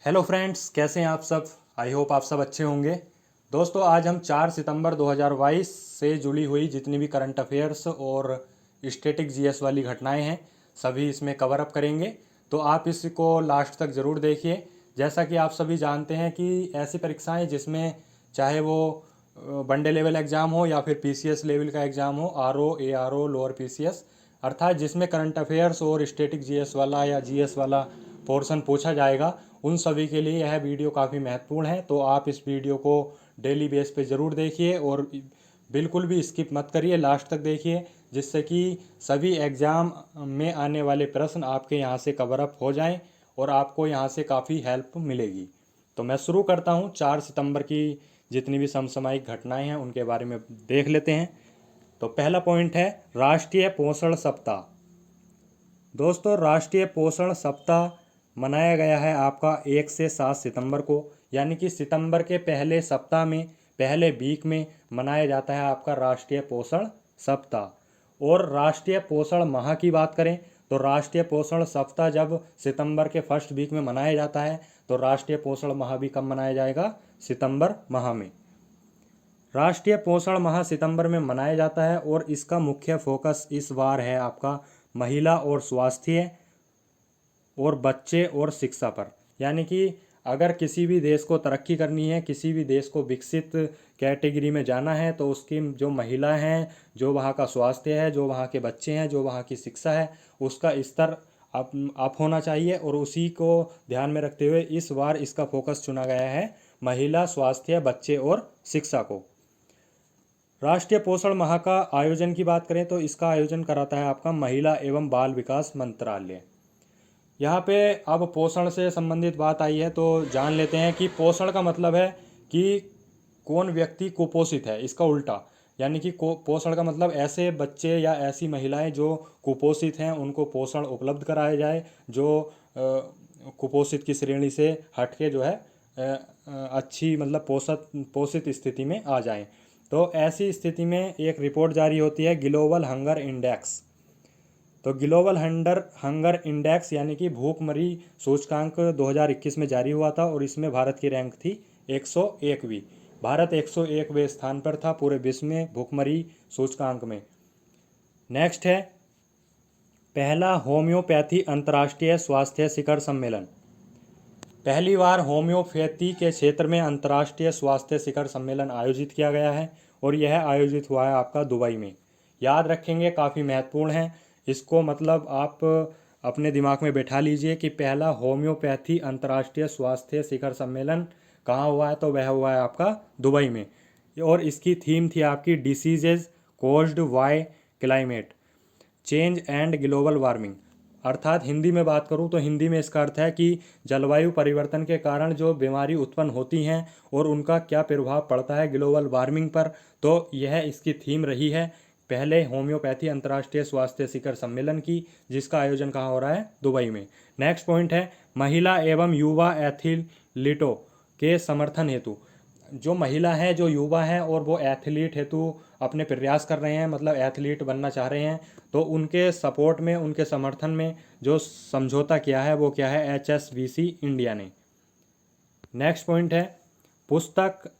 Hello friends, कैसे हैं आप सब। आई होप आप सब अच्छे होंगे। दोस्तों, आज हम 4 सितंबर 2022 से जुड़ी हुई जितनी भी करंट अफेयर्स और स्टैटिक जीएस वाली घटनाएं हैं सभी इसमें कवर अप करेंगे। तो आप इसको लास्ट तक ज़रूर देखिए। जैसा कि आप सभी जानते हैं कि ऐसी परीक्षाएं जिसमें चाहे वो वनडे लेवल एग्ज़ाम हो या फिर पीसीएस लेवल का एग्ज़ाम हो, आरओ, एआरओ, लोअर पीसीएस, अर्थात जिसमें करंट अफेयर्स और स्टैटिक जीएस वाला या जीएस वाला पोर्शन पूछा जाएगा, उन सभी के लिए यह वीडियो काफ़ी महत्वपूर्ण है। तो आप इस वीडियो को डेली बेस पे ज़रूर देखिए और बिल्कुल भी स्किप मत करिए, लास्ट तक देखिए, जिससे कि सभी एग्ज़ाम में आने वाले प्रश्न आपके यहाँ से कवर अप हो जाएं और आपको यहाँ से काफ़ी हेल्प मिलेगी। तो मैं शुरू करता हूँ। 4 सितंबर की जितनी भी समसामयिक घटनाएं हैं उनके बारे में देख लेते हैं। तो पहला पॉइंट है राष्ट्रीय पोषण सप्ताह। दोस्तों, राष्ट्रीय पोषण सप्ताह मनाया गया है आपका 1 से 7 सितंबर को, यानी कि सितंबर के पहले सप्ताह में, पहले वीक में मनाया जाता है आपका राष्ट्रीय पोषण सप्ताह। और राष्ट्रीय पोषण माह की बात करें तो राष्ट्रीय पोषण सप्ताह जब सितंबर के फर्स्ट वीक में मनाया जाता है, तो राष्ट्रीय पोषण माह भी कब मनाया जाएगा? सितंबर माह में। राष्ट्रीय पोषण माह सितंबर में मनाया जाता है और इसका मुख्य फोकस इस बार है आपका महिला और स्वास्थ्य और बच्चे और शिक्षा पर। यानी कि अगर किसी भी देश को तरक्की करनी है, किसी भी देश को विकसित कैटेगरी में जाना है, तो उसकी जो महिलाएं हैं, जो वहाँ का स्वास्थ्य है, जो वहाँ के बच्चे हैं, जो वहाँ की शिक्षा है, उसका स्तर अप होना चाहिए। और उसी को ध्यान में रखते हुए इस बार इसका फोकस चुना गया है महिला, स्वास्थ्य, बच्चे और शिक्षा को। राष्ट्रीय पोषण माह का आयोजन की बात करें तो इसका आयोजन कराता है आपका महिला एवं बाल विकास मंत्रालय। यहाँ पे अब पोषण से संबंधित बात आई है तो जान लेते हैं कि पोषण का मतलब है कि कौन व्यक्ति कुपोषित है, इसका उल्टा। यानी कि पोषण का मतलब ऐसे बच्चे या ऐसी महिलाएं जो कुपोषित हैं उनको पोषण उपलब्ध कराया जाए, जो कुपोषित की श्रेणी से हटके जो है अच्छी मतलब पोषित स्थिति में आ जाएं। तो ऐसी स्थिति में एक रिपोर्ट जारी होती है, ग्लोबल हंगर इंडेक्स। तो ग्लोबल हंगर इंडेक्स यानी कि भूखमरी सूचकांक 2021 में जारी हुआ था और इसमें भारत की रैंक थी 101वीं। भारत 101वें स्थान पर था पूरे विश्व में भूखमरी सूचकांक में। नेक्स्ट है पहला होम्योपैथी अंतर्राष्ट्रीय स्वास्थ्य शिखर सम्मेलन। पहली बार होम्योपैथी के क्षेत्र में अंतर्राष्ट्रीय स्वास्थ्य शिखर सम्मेलन आयोजित किया गया है और यह आयोजित हुआ है आपका दुबई में। याद रखेंगे, काफ़ी महत्वपूर्ण है। इसको मतलब आप अपने दिमाग में बैठा लीजिए कि पहला होम्योपैथी अंतर्राष्ट्रीय स्वास्थ्य शिखर सम्मेलन कहाँ हुआ है, तो वह हुआ है आपका दुबई में। और इसकी थीम थी आपकी diseases caused by climate change and global warming. अर्थात हिंदी में बात करूं तो हिंदी में इसका अर्थ है कि जलवायु परिवर्तन के कारण जो बीमारी उत्पन्न होती हैं और उनका क्या प्रभाव पड़ता है ग्लोबल वार्मिंग पर। तो यह इसकी थीम रही है पहले होम्योपैथी अंतर्राष्ट्रीय स्वास्थ्य शिखर सम्मेलन की, जिसका आयोजन कहाँ हो रहा है? दुबई में। नेक्स्ट पॉइंट है महिला एवं युवा एथलीटों के समर्थन हेतु। जो महिला है, जो युवा है और वो एथलीट हेतु अपने प्रयास कर रहे हैं, मतलब एथलीट बनना चाह रहे हैं, तो उनके सपोर्ट में, उनके समर्थन में जो समझौता किया है वो क्या है? HSBC इंडिया ने। नेक्स्ट पॉइंट है पुस्तक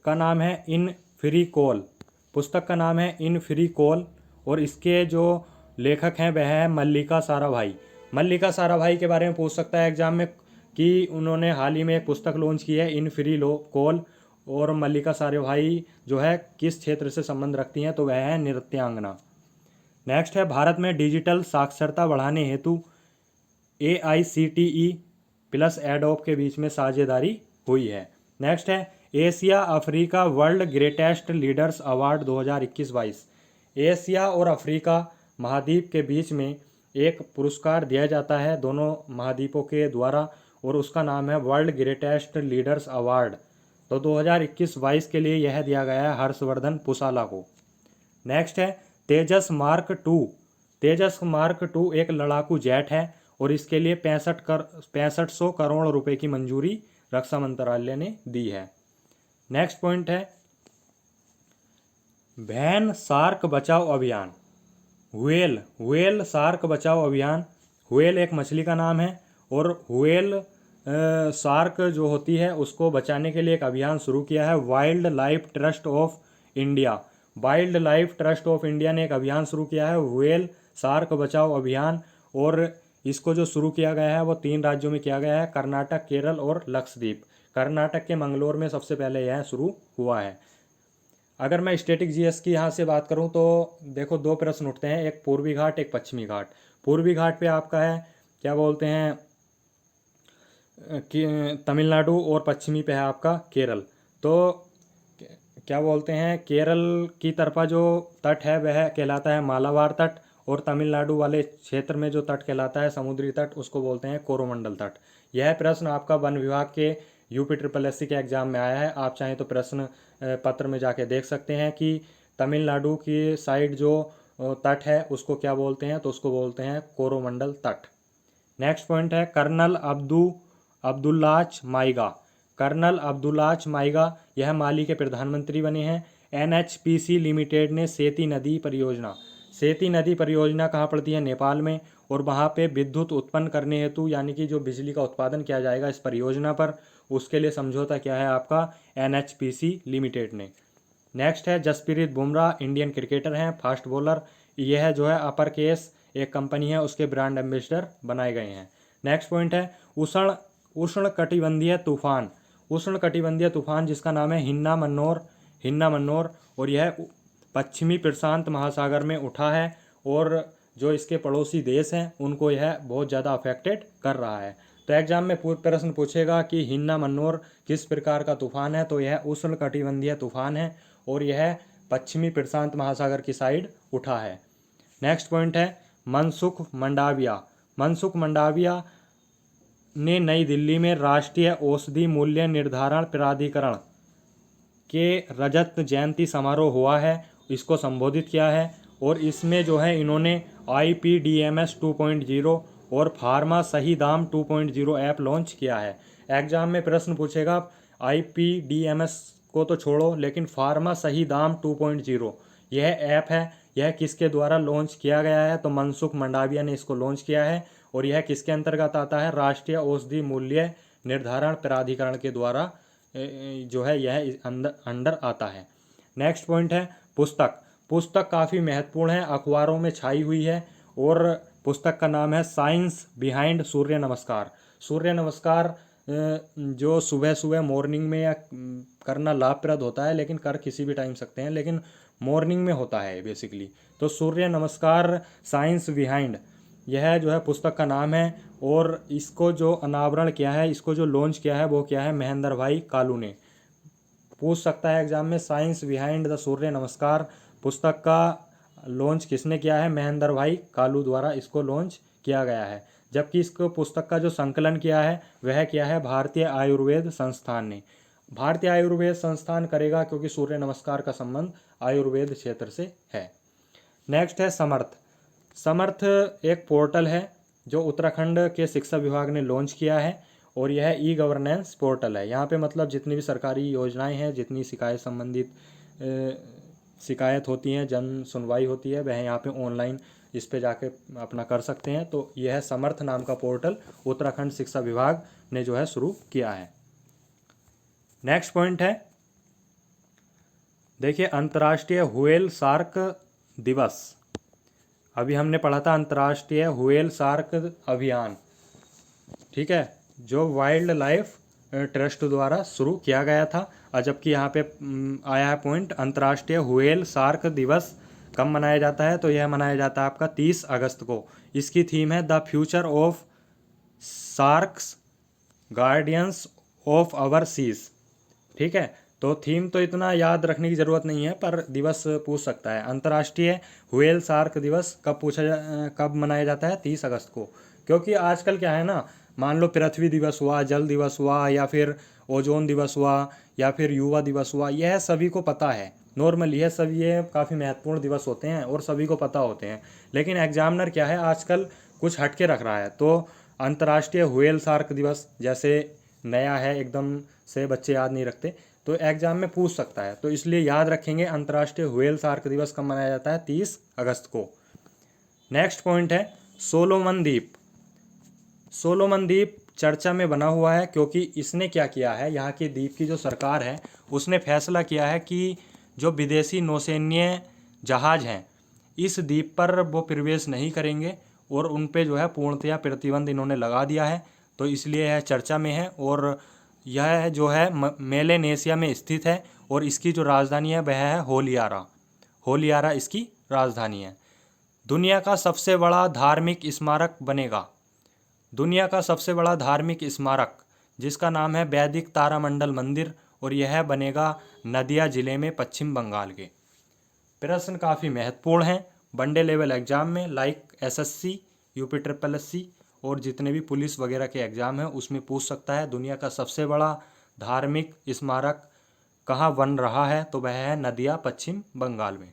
का नाम है इन फ्री कॉल। पुस्तक का नाम है इन फ्री कॉल और इसके जो लेखक हैं वह है मल्लिका साराभाई। मल्लिका साराभाई के बारे में पूछ सकता है एग्जाम में कि उन्होंने हाल ही में एक पुस्तक लॉन्च की है इन फ्री कॉल। और मल्लिका साराभाई जो है किस क्षेत्र से संबंध रखती हैं, तो वह है नृत्यांगना। नेक्स्ट है भारत में डिजिटल साक्षरता बढ़ाने हेतु AICTE प्लस एडोब के बीच में साझेदारी हुई है। नेक्स्ट है Asia Africa world greatest leaders award 2021-22। Asia और अफ्रीका महाद्वीप के बीच में एक पुरस्कार दिया जाता है दोनों महाद्वीपों के द्वारा और उसका नाम है वर्ल्ड ग्रेटेस्ट लीडर्स अवार्ड। तो 2021-22 के लिए यह दिया गया है हर्षवर्धन पुसाला को। नेक्स्ट है तेजस मार्क 2। तेजस मार्क 2 एक लड़ाकू जेट है और इसके लिए 6500 करोड़ रुपए की मंजूरी रक्षा मंत्रालय ने दी है। नेक्स्ट पॉइंट है वैन शार्क बचाओ अभियान। व्हेल शार्क बचाओ अभियान। व्हेल एक मछली का नाम है और व्हेल शार्क जो होती है उसको बचाने के लिए एक अभियान शुरू किया है। Wild life trust of India, wild life trust of India ने एक अभियान शुरू किया है, व्हेल शार्क बचाओ अभियान। और इसको जो शुरू किया गया है वो 3 राज्यों में किया गया है, कर्नाटक, केरल और लक्षद्वीप। कर्नाटक के मंगलोर में सबसे पहले यह शुरू हुआ है। अगर मैं स्टैटिक जीएस की यहाँ से बात करूँ तो देखो 2 प्रश्न उठते हैं, एक पूर्वी घाट एक पश्चिमी घाट। पूर्वी घाट पे आपका है क्या बोलते हैं कि तमिलनाडु, और पश्चिमी पे है आपका केरल। तो क्या बोलते हैं, केरल की तरफा जो तट है वह कहलाता है मालाबार तट, और तमिलनाडु वाले क्षेत्र में जो तट कहलाता है समुद्री तट उसको बोलते हैं कोरोमंडल तट। यह प्रश्न आपका वन विभाग के यूपी SSS के एग्जाम में आया है। आप चाहें तो प्रश्न पत्र में जाके देख सकते हैं कि तमिलनाडु की साइड जो तट है उसको क्या बोलते हैं, तो उसको बोलते हैं कोरोमंडल तट। नेक्स्ट पॉइंट है कर्नल अब्दुल्लाच माइगा। कर्नल अब्दुल्लाच माइगा यह माली के प्रधानमंत्री बने हैं। NHPC लिमिटेड ने सेती नदी परियोजना, सेती नदी परियोजना कहाँ पड़ती है, नेपाल में, और वहाँ पे विद्युत उत्पन्न करने हेतु यानी कि जो बिजली का उत्पादन किया जाएगा इस परियोजना पर, उसके लिए समझौता किया है आपका NHPC लिमिटेड ने। नेक्स्ट है जसप्रीत बुमराह, इंडियन क्रिकेटर हैं, फास्ट बॉलर। यह जो है अपर केस एक कंपनी है उसके ब्रांड एम्बेसडर बनाए गए हैं। नेक्स्ट पॉइंट है उष्ण कटिबंधीय तूफान, उष्ण कटिबंधीय तूफान जिसका नाम है हिन्ना मन्नोर, और यह पश्चिमी प्रशांत महासागर में उठा है, और जो इसके पड़ोसी देश हैं उनको यह बहुत ज़्यादा अफेक्टेड कर रहा है। तो एग्जाम में प्रश्न पूछेगा कि हिन्ना मन्नोर किस प्रकार का तूफान है, तो यह उष्ण कटिबंधीय तूफान है और यह पश्चिमी प्रशांत महासागर की साइड उठा है। नेक्स्ट पॉइंट है मनसुख मंडाविया ने नई दिल्ली में राष्ट्रीय औषधि मूल्य निर्धारण प्राधिकरण के रजत जयंती समारोह हुआ है, इसको संबोधित किया है। और इसमें जो है इन्होंने IPDMS 2.0 और फार्मा सही दाम 2.0 ऐप लॉन्च किया है। एग्जाम में प्रश्न पूछेगा IPDMS को तो छोड़ो, लेकिन फार्मा सही दाम 2.0 यह ऐप है, यह किसके द्वारा लॉन्च किया गया है, तो मनसुख मंडाविया ने इसको लॉन्च किया है। और यह किसके अंतर्गत आता है, राष्ट्रीय औषधि मूल्य निर्धारण प्राधिकरण के द्वारा जो है यह अंडर आता है। नेक्स्ट पॉइंट है पुस्तक काफ़ी महत्वपूर्ण है, अखबारों में छाई हुई है, और पुस्तक का नाम है साइंस बिहाइंड सूर्य नमस्कार। सूर्य नमस्कार जो सुबह सुबह मॉर्निंग में या करना लाभप्रद होता है, लेकिन कर किसी भी टाइम सकते हैं, लेकिन मॉर्निंग में होता है बेसिकली। तो सूर्य नमस्कार साइंस बिहाइंड यह जो है पुस्तक का नाम है, और इसको जो अनावरण किया है, इसको जो लॉन्च किया है वो क्या है, महेंद्र भाई कालू ने। पूछ सकता है एग्जाम में साइंस बिहाइंड द सूर्य नमस्कार पुस्तक का लॉन्च किसने किया है, महेंद्र भाई कालू द्वारा इसको लॉन्च किया गया है। जबकि इसको पुस्तक का जो संकलन किया है वह क्या है, भारतीय आयुर्वेद संस्थान ने। भारतीय आयुर्वेद संस्थान करेगा क्योंकि सूर्य नमस्कार का संबंध आयुर्वेद क्षेत्र से है। नेक्स्ट है समर्थ एक पोर्टल है जो उत्तराखंड के शिक्षा विभाग ने लॉन्च किया है, और यह ई-गवर्नेंस पोर्टल है। यहाँ पे मतलब जितनी भी सरकारी योजनाएं हैं, जितनी शिकायत संबंधित शिकायत होती हैं, जन सुनवाई होती है, वह यहाँ पे ऑनलाइन इस पे जाके अपना कर सकते हैं। तो यह समर्थ नाम का पोर्टल उत्तराखंड शिक्षा विभाग ने जो है शुरू किया है। नेक्स्ट पॉइंट है देखिए अंतर्राष्ट्रीय व्हेल शार्क दिवस। अभी हमने पढ़ा था अंतर्राष्ट्रीय व्हेल शार्क अभियान, ठीक है, जो वाइल्ड लाइफ ट्रस्ट द्वारा शुरू किया गया था। और जबकि यहाँ पे आया है पॉइंट अंतर्राष्ट्रीय व्हेल शार्क दिवस कब मनाया जाता है, तो यह मनाया जाता है आपका 30 अगस्त को। इसकी थीम है the future of sharks guardians of our seas, ठीक है। तो थीम तो इतना याद रखने की ज़रूरत नहीं है, पर दिवस पूछ सकता है। अंतर्राष्ट्रीय व्हेल शार्क दिवस कब मनाया जाता है, 30 अगस्त को। क्योंकि आजकल क्या है ना, मान लो पृथ्वी दिवस हुआ, जल दिवस हुआ, या फिर ओजोन दिवस हुआ, या फिर युवा दिवस हुआ, यह सभी को पता है नॉर्मली, यह सभी ये काफ़ी महत्वपूर्ण दिवस होते हैं और सभी को पता होते हैं। लेकिन एग्जामिनर क्या है आजकल कुछ हटके रख रहा है। तो अंतर्राष्ट्रीय व्हेल शार्क दिवस जैसे नया है एकदम से, बच्चे याद नहीं रखते, तो एग्जाम में पूछ सकता है। तो इसलिए याद रखेंगे अंतर्राष्ट्रीय व्हेल शार्क दिवस कब मनाया जाता है, 30 अगस्त को। नेक्स्ट पॉइंट है सोलोमन द्वीप। सोलोमन द्वीप चर्चा में बना हुआ है, क्योंकि इसने क्या किया है, यहाँ की द्वीप की जो सरकार है उसने फैसला किया है कि जो विदेशी नौसैन्य जहाज़ हैं इस द्वीप पर वो प्रवेश नहीं करेंगे, और उन पे जो है पूर्णतया प्रतिबंध इन्होंने लगा दिया है। तो इसलिए यह चर्चा में है, और यह जो है मेलेनेशिया में स्थित है, और इसकी जो राजधानी है वह है होलियारा। होलियारा इसकी राजधानी है। दुनिया का सबसे बड़ा धार्मिक स्मारक बनेगा। दुनिया का सबसे बड़ा धार्मिक स्मारक, जिसका नाम है वैदिक तारामंडल मंदिर, और यह बनेगा नदिया जिले में पश्चिम बंगाल के। प्रश्न काफ़ी महत्वपूर्ण हैं वनडे लेवल एग्जाम में, like SSC, UP triple SC और जितने भी पुलिस वगैरह के एग्जाम हैं उसमें पूछ सकता है। दुनिया का सबसे बड़ा धार्मिक स्मारक कहाँ बन रहा है, तो वह है नदिया पश्चिम बंगाल में।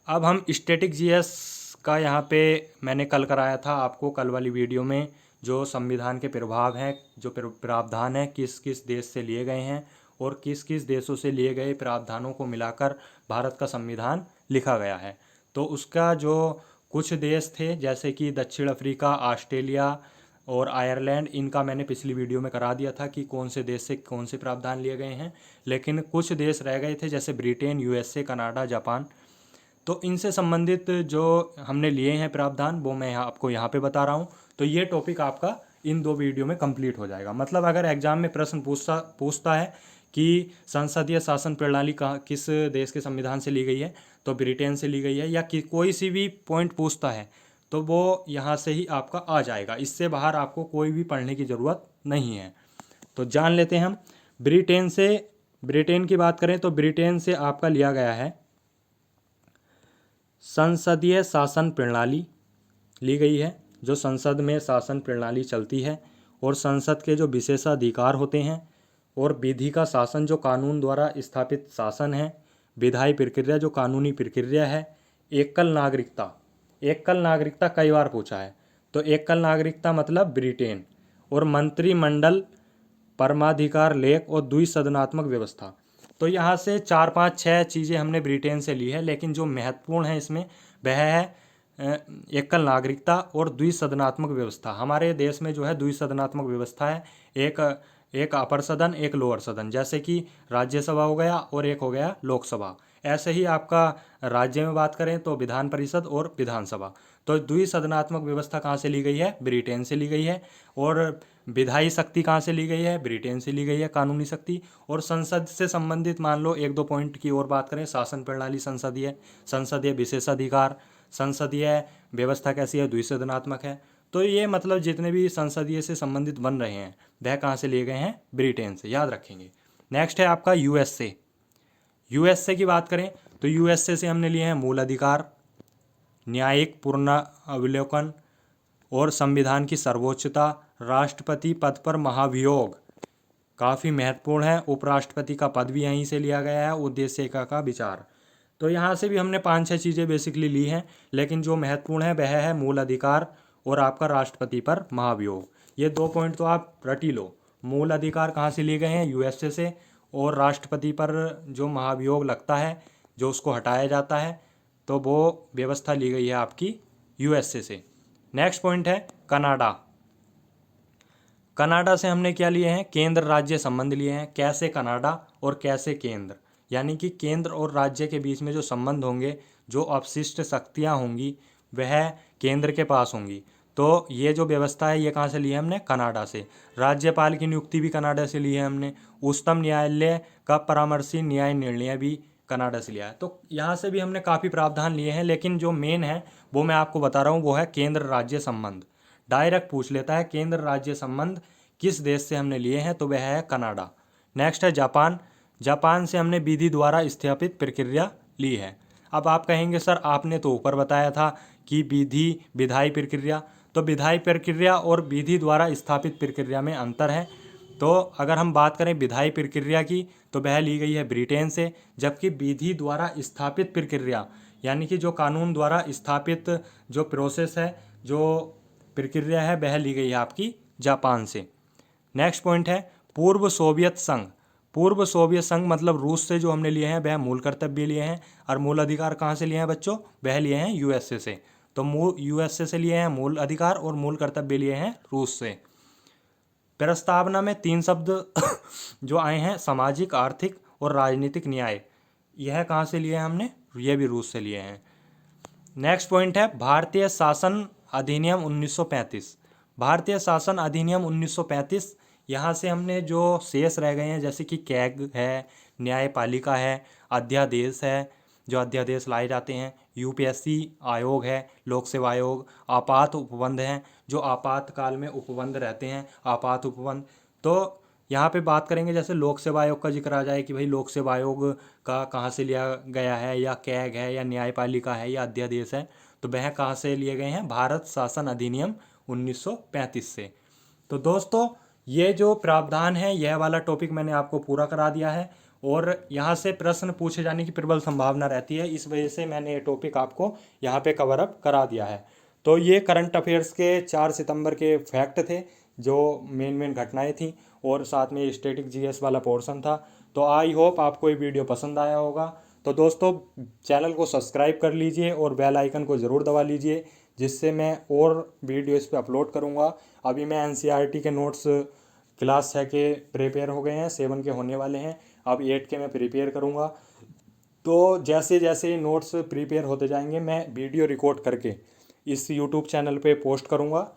अब हम स्टैटिक जीएस का यहाँ पे मैंने कल कराया था आपको, कल वाली वीडियो में, जो संविधान के प्रभाव हैं, जो प्रावधान है किस किस देश से लिए गए हैं और किस किस देशों से लिए गए प्रावधानों को मिलाकर भारत का संविधान लिखा गया है। तो उसका जो कुछ देश थे जैसे कि दक्षिण अफ्रीका, ऑस्ट्रेलिया और आयरलैंड, इनका मैंने पिछली वीडियो में करा दिया था कि कौन से देश से कौन से प्रावधान लिए गए हैं, लेकिन कुछ देश रह गए थे जैसे ब्रिटेन, यूएसए, कनाडा, जापान। तो इनसे संबंधित जो हमने लिए हैं प्रावधान वो मैं आपको यहाँ पे बता रहा हूँ। तो ये टॉपिक आपका इन 2 वीडियो में कंप्लीट हो जाएगा। मतलब अगर एग्जाम में प्रश्न पूछता है कि संसदीय शासन प्रणाली किस देश के संविधान से ली गई है, तो ब्रिटेन से ली गई है, या कोई सी भी पॉइंट पूछता है तो वो यहाँ से ही आपका आ जाएगा। इससे बाहर आपको कोई भी पढ़ने की ज़रूरत नहीं है। तो जान लेते हैं हम ब्रिटेन की बात करें तो ब्रिटेन से आपका लिया गया है संसदीय शासन प्रणाली ली गई है, जो संसद में शासन प्रणाली चलती है, और संसद के जो विशेषाधिकार होते हैं, और विधि का शासन जो कानून द्वारा स्थापित शासन है, विधायी प्रक्रिया जो कानूनी प्रक्रिया है, एकल नागरिकता कई बार पूछा है, तो एकल नागरिकता मतलब ब्रिटेन, और मंत्रिमंडल, परमाधिकार लेख और द्विसदनात्मक व्यवस्था। तो यहाँ से 4, 5, 6 चीज़ें हमने ब्रिटेन से ली है, लेकिन जो महत्वपूर्ण है इसमें वह है एकल नागरिकता और द्विसदनात्मक व्यवस्था। हमारे देश में जो है द्विसदनात्मक व्यवस्था है, एक अपर सदन, एक लोअर सदन, जैसे कि राज्यसभा हो गया और एक हो गया लोकसभा। ऐसे ही आपका राज्य में बात करें तो विधान परिषद और विधानसभा। तो द्विसदनात्मक व्यवस्था कहाँ से ली गई है, ब्रिटेन से ली गई है। और विधायी शक्ति कहाँ से ली गई है, ब्रिटेन से ली गई है, कानूनी शक्ति। और संसद से संबंधित मान लो 1-2 पॉइंट की और बात करें, शासन प्रणाली संसदीय विशेषाधिकार, संसदीय व्यवस्था कैसी है, द्विसदनात्मक है। तो ये मतलब जितने भी संसदीय से संबंधित बन रहे हैं वह कहाँ से लिए गए हैं, ब्रिटेन से, याद रखेंगे। नेक्स्ट है आपका यूएसए की बात करें तो यूएसए से हमने लिए हैं मूल अधिकार, न्यायिक पुनरावलोकन और संविधान की सर्वोच्चता, राष्ट्रपति पद पर महाभियोग काफ़ी महत्वपूर्ण है, उपराष्ट्रपति का पद भी यहीं से लिया गया है, उद्देश्य का विचार। तो यहाँ से भी हमने 5-6 चीज़ें बेसिकली ली हैं, लेकिन जो महत्वपूर्ण है वह है मूल अधिकार और आपका राष्ट्रपति पर महाभियोग। ये 2 पॉइंट तो आप रट ही लो। मूल अधिकार कहाँ से लिए गए हैं, यूएसए से, और राष्ट्रपति पर जो महाभियोग लगता है, जो उसको हटाया जाता है, तो वो व्यवस्था ली गई है आपकी यूएसए से। नेक्स्ट पॉइंट है कनाडा से हमने क्या लिए हैं, केंद्र राज्य संबंध लिए हैं। कैसे कनाडा और कैसे केंद्र, यानी कि केंद्र और राज्य के बीच में जो संबंध होंगे, जो अपशिष्ट शक्तियाँ होंगी वह केंद्र के पास होंगी। तो ये जो व्यवस्था है ये कहाँ से ली है हमने, कनाडा से। राज्यपाल की नियुक्ति भी कनाडा से ली है हमने। उच्चतम न्यायालय का परामर्शी न्याय निर्णय भी कनाडा से लिया है। तो यहाँ से भी हमने काफ़ी प्रावधान लिए हैं, लेकिन जो मेन है वो मैं आपको बता रहा हूँ, वो है केंद्र राज्य संबंध। डायरेक्ट पूछ लेता है केंद्र राज्य संबंध किस देश से हमने लिए हैं, तो वह है कनाडा। नेक्स्ट है जापान से हमने विधि द्वारा स्थापित प्रक्रिया ली है। अब आप कहेंगे सर आपने तो ऊपर बताया था कि विधायी प्रक्रिया, तो विधायी प्रक्रिया और विधि द्वारा स्थापित प्रक्रिया में अंतर है। तो अगर हम बात करें विधायी प्रक्रिया की तो वह ली गई है ब्रिटेन से, जबकि विधि द्वारा स्थापित प्रक्रिया यानी कि जो कानून द्वारा स्थापित जो प्रोसेस है, जो प्रक्रिया है, वह ली गई है आपकी जापान से। नेक्स्ट पॉइंट है पूर्व सोवियत संघ मतलब रूस से जो हमने लिए हैं वह मूल कर्तव्य लिए हैं, और मूल अधिकार कहाँ से लिए हैं बच्चों, वह लिए हैं यूएसए से। तो मूल यूएसए से लिए हैं मूल अधिकार और मूल कर्तव्य लिए हैं रूस से। प्रस्तावना में 3 शब्द जो आए हैं, सामाजिक, आर्थिक और राजनीतिक न्याय, यह कहाँ से लिए हैं हमने, ये भी रूस से लिए हैं। नेक्स्ट पॉइंट है भारतीय शासन अधिनियम 1935। भारतीय शासन अधिनियम 1935, यहाँ से हमने जो शेष रह गए हैं जैसे कि कैग है, न्यायपालिका है, अध्यादेश है, जो अध्यादेश लाए जाते हैं, यूपीएससी आयोग है, लोक सेवा आयोग, आपात उपबंध हैं, जो आपातकाल में उपबंध रहते हैं, आपात उपबंध। तो यहाँ पे बात करेंगे जैसे लोक सेवा आयोग का जिक्र आ जाए कि भाई लोक सेवा आयोग का कहाँ से लिया गया है, या कैग है, या न्यायपालिका है, या अध्यादेश है, तो वह कहाँ से लिए गए हैं, भारत शासन अधिनियम 1935 से। तो दोस्तों ये जो प्रावधान है, यह वाला टॉपिक मैंने आपको पूरा करा दिया है और यहाँ से प्रश्न पूछे जाने की प्रबल संभावना रहती है, इस वजह से मैंने ये टॉपिक आपको यहाँ पे कवर अप करा दिया है। तो ये करंट अफेयर्स के 4 सितंबर के फैक्ट थे, जो मेन घटनाएं थी, और साथ में स्टैटिक जीएस वाला पोर्शन था। तो आई होप आपको ये वीडियो पसंद आया होगा। तो दोस्तों चैनल को सब्सक्राइब कर लीजिए और बेल आइकन को ज़रूर दबा लीजिए, जिससे मैं और वीडियो इस पर अपलोड करूँगा। अभी मैं एनसीईआरटी के नोट्स क्लास 6 के प्रिपेयर हो गए हैं, 7 के होने वाले हैं, अब 8 के मैं प्रिपेयर करूँगा। तो जैसे जैसे नोट्स प्रिपेयर होते जाएंगे मैं वीडियो रिकॉर्ड करके इस यूट्यूब चैनल पे पोस्ट करूँगा।